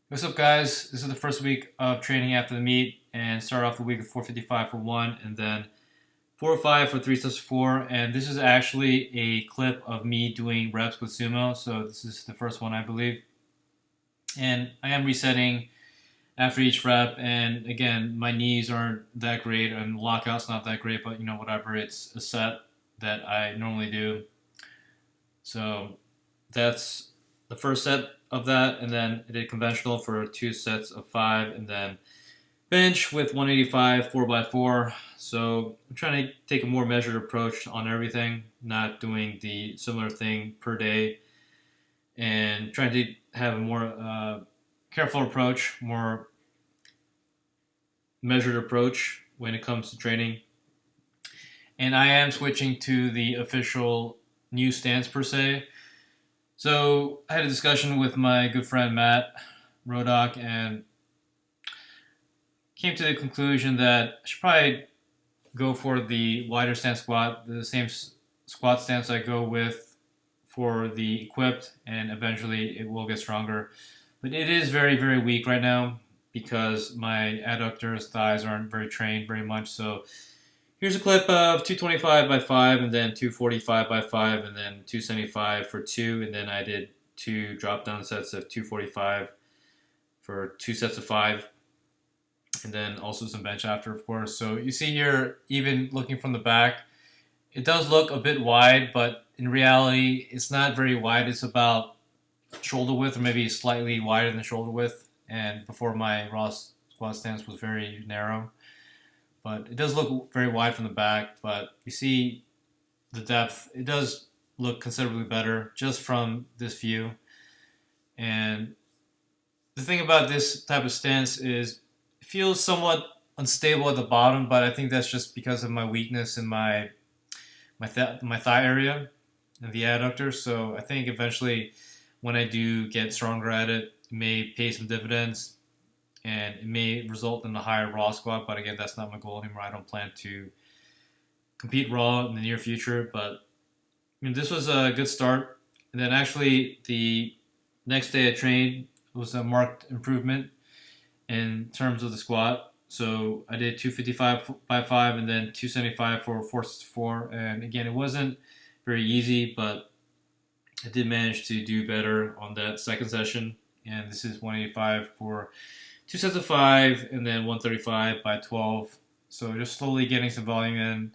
What's up, guys? This is the first week of training after the meet, and start off the week with 455 for one, and then 405 for three sets of four. And this is actually a clip of me doing reps with sumo, so this is the first one, I believe. And I am resetting after each rep, and again, my knees aren't that great, and lockout's not that great, but whatever. It's a set that I normally do, so that's the first set of that, and then I did conventional for two sets of five, and then bench with 185 4x4. So I'm trying to take a more measured approach on everything, not doing the similar thing per day, and trying to have a more careful approach, more measured approach when it comes to training. And I am switching to the official new stance per se. So I had a discussion with my good friend Matt Rodock and came to the conclusion that I should probably go for the wider stance squat, the same squat stance I go with for the equipped, and eventually it will get stronger. But it is very, very weak right now because my adductors, thighs aren't very trained very much. So here's a clip of 225 by 5, and then 245 by 5, and then 275 for 2, and then I did two drop down sets of 245 for two sets of 5, and then also some bench after, of course. So you see here, even looking from the back, it does look a bit wide, but in reality, it's not very wide. It's about shoulder width, or maybe slightly wider than shoulder width, and before my raw squat stance was very narrow. But it does look very wide from the back, but you see the depth. It does look considerably better just from this view. And the thing about this type of stance is it feels somewhat unstable at the bottom, but I think that's just because of my weakness in my thigh area and the adductor. So I think eventually when I do get stronger at it, it may pay some dividends, and it may result in a higher raw squat, but again, that's not my goal anymore. I don't plan to compete raw in the near future, but this was a good start. And then actually the next day I trained was a marked improvement in terms of the squat. So I did 255 by 5, and then 275 for 4 and again, it wasn't very easy, but I did manage to do better on that second session. And this is 185 for two sets of 5, and then 135 by 12. So just slowly getting some volume in.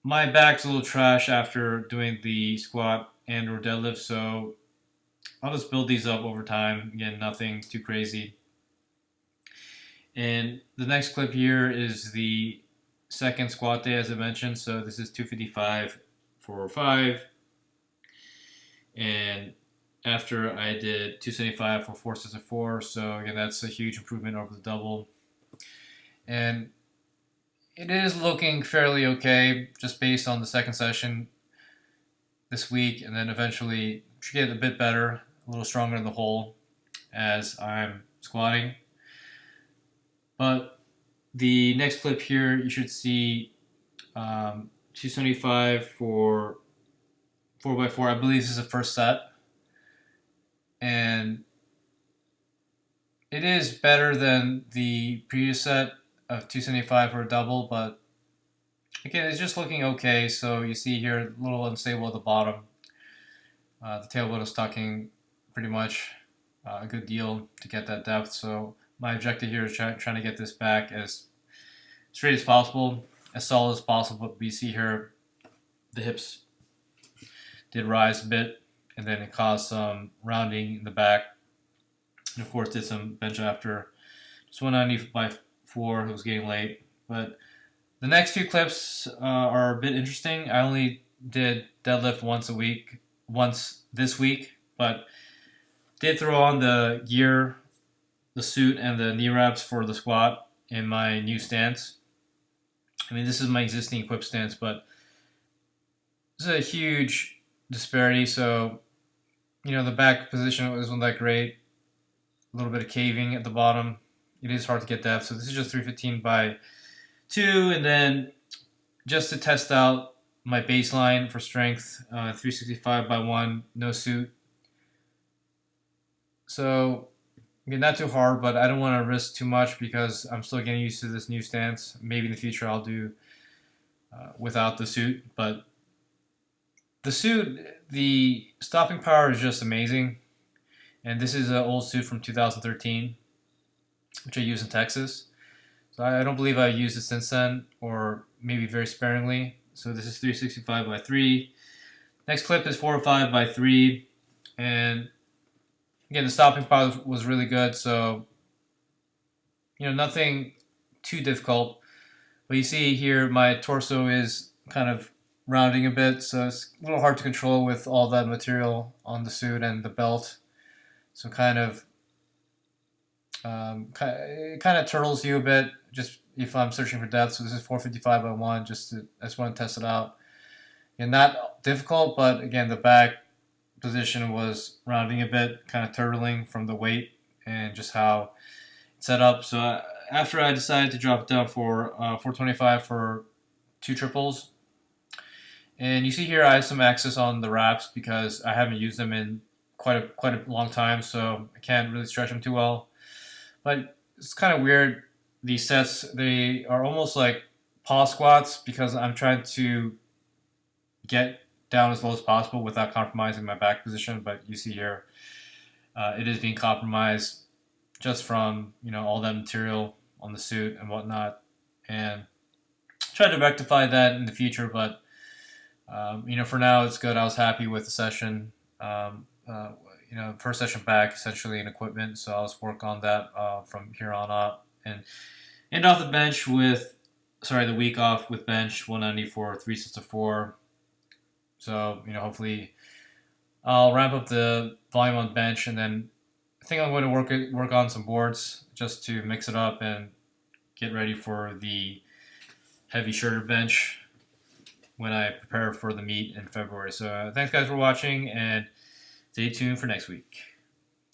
My back's a little trash after doing the squat and or deadlift, so I'll just build these up over time. Again, nothing too crazy. And the next clip here is the second squat day, as I mentioned. So this is 255 for 5. And after I did 275 for 4 sets of 4. So again, that's a huge improvement over the double. And it is looking fairly okay just based on the second session this week, and then eventually should get a bit better, a little stronger in the hole as I'm squatting. But the next clip here, you should see 275 for 4x4. I believe this is the first set. And it is better than the previous set of 275 for a double, but again, it's just looking okay. So you see here, a little unstable at the bottom. The tailbone is tucking pretty much a good deal to get that depth. So my objective here is trying to get this back as straight as possible, as solid as possible. But we see here the hips did rise a bit, and then it caused some rounding in the back. And of course, did some bench after. Just 190 by 4. It was getting late. But the next few clips are a bit interesting. I only did deadlift once this week, but did throw on the gear, the suit, and the knee wraps for the squat in my new stance. I mean, this is my existing equipped stance, but this is a huge disparity. So the back position wasn't that great. A little bit of caving at the bottom. It is hard to get depth. So this is just 315 by 2. And then just to test out my baseline for strength, 365 by 1, no suit. So Again, not too hard, but I don't want to risk too much because I'm still getting used to this new stance. Maybe in the future I'll do without the suit, but the suit, the stopping power is just amazing. And this is an old suit from 2013, which I use in Texas. So I don't believe I've used it since then, or maybe very sparingly. So this is 365 by 3. Next clip is 405 by 3. And again, the stopping power was really good. So, nothing too difficult. But you see here, my torso is kind of rounding a bit. So it's a little hard to control with all that material on the suit and the belt. So kind of it kind of turtles you a bit just if I'm searching for depth. So this is 455 by 1. I just want to test it out. And not difficult, but again, the back position was rounding a bit, kind of turtling from the weight and just how it's set up. So after I decided to drop it down for 425 for 2 triples. And you see here I have some access on the wraps because I haven't used them in quite a long time, so I can't really stretch them too well. But it's kind of weird. These sets, they are almost like pause squats because I'm trying to get down as low as possible without compromising my back position. But you see here, it is being compromised just from all that material on the suit and whatnot, and try to rectify that in the future. But for now it's good. I was happy with the session. First session back essentially in equipment, so I'll just work on that from here on out and end off the bench with, the week off with bench 190 for 3 sets of 4. So hopefully I'll ramp up the volume on bench, and then I think I'm going to work on some boards just to mix it up and get ready for the heavy shoulder bench when I prepare for the meet in February. So thanks guys for watching, and stay tuned for next week.